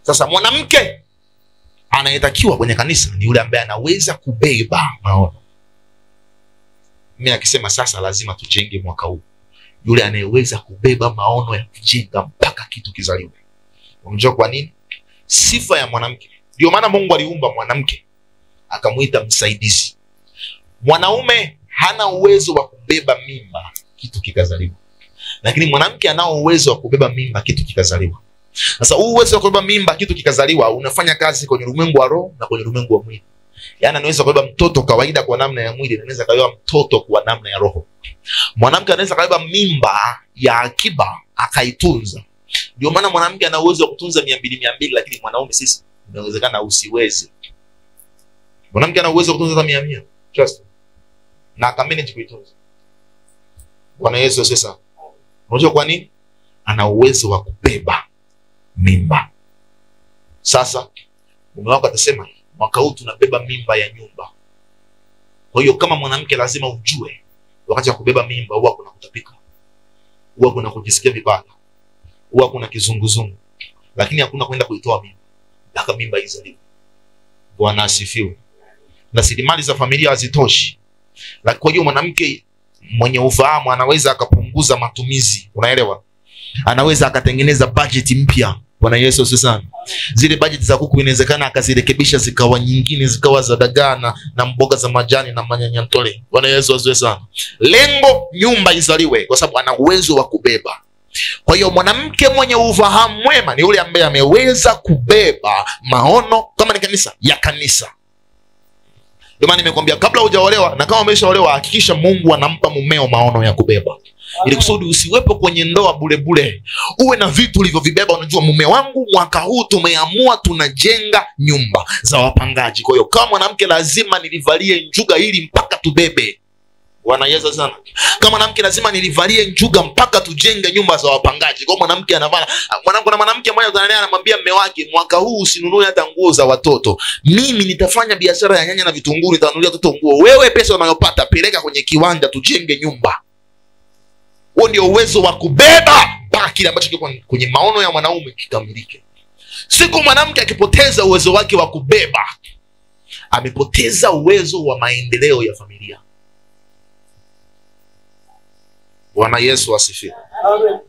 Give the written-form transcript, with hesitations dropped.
Sasa mwanamke anayetakiwa kwenye kanisa ni yule ambaye anaweza kubeba maono. Mimi akisema sasa lazima tujenge mwaka huu, yule anayeweza kubeba maono ya kujenga mpaka kitu kizaliwe. Unajua kwa nini? Sifa ya mwanamke. Ndio maana Mungu aliumba mwanamke akamuita msaidizi. Mwanaume hana uwezo wa kubeba mimba kitu kikazaliwa, lakini mwanamke anao uwezo wa kubeba mimba kitu kikazaliwa. Sasa huu uwezo wa kubeba mimba kitu kikazaliwa unafanya kazi kwenye ulimwengu wa roho na kwenye ulimwengu wa mwili. Yaani anaweza kubeba mtoto kawaida kwa namna ya mwili, anaweza kubeba mtoto kwa namna ya roho. Mwanamke anaweza kubeba mimba ya akiba akaitunza. Ndio maana mwanamke ana uwezo wa kutunza 200, lakini mwanaume sisi inawezekana usiweze. Mwanamke ana uwezo wa kutunza 100, trust, na akamanage kuitunza. Bwana Yesu sasa. Unajua kwa nini? Ana uwezo wa kubeba mimba. Sasa mume wako atasema mwaka huu tunabeba mimba ya nyumba. Kwa hiyo kama mwanamke lazima ujue wakati wa kubeba mimba huwa kuna kutapika, huwa kuna kujisikia vibaya, huwa kuna kizunguzungu, lakini hakuna kwenda kuitoa mimba mpaka mimba izaliwe. Bwana asifiwe. Na rasilimali za familia hazitoshi. Lakini kwa hiyo mwanamke mwenye ufahamu anaweza akapunguza matumizi, unaelewa? Anaweza akatengeneza budget mpya. Bwana Yesu sana. Zile budget za kuku inawezekana akazirekebisha zikawa nyingine, zikawa za dagaa na mboga za majani na manyanya ntole. Bwana Yesu asifiwe sana. Lengo nyumba izaliwe kwa sababu ana uwezo wa kubeba. Kwa hiyo mwanamke mwenye ufahamu mwema ni yule ambaye ameweza kubeba maono kama ni kanisa ya kanisa. Ndio maana nimekwambia kabla hujaolewa na kama umeshaolewa hakikisha Mungu anampa mumeo maono ya kubeba. Ili kusudi usiwepo kwenye ndoa bure bure. Uwe na vitu ulivyovibeba. Unajua mume wangu mwaka huu tumeamua tunajenga nyumba za wapangaji. Kwa hiyo kama mwanamke lazima nilivalie njuga ili mpaka tubebe. Bwana Yesu sana. Kama mwanamke lazima nilivalie njuga mpaka tujenge nyumba za wapangaji. Kwa mwanamke anavala. Kuna mwanamke mmoja tunanena anamwambia mume wake mwaka huu usinunue hata nguo za watoto. Mimi nitafanya biashara ya nyanya na vitunguu, nitanunulia watoto nguo. Wewe pesa unayopata peleka kwenye kiwanja tujenge nyumba. Huo ndio uwezo wa kubeba mpaka kile ambacho kiko kwenye maono ya mwanaume kikamilike. Siku mwanamke akipoteza uwezo wake wa kubeba, amepoteza uwezo wa maendeleo ya familia. Bwana Yesu asifiwe. Amen.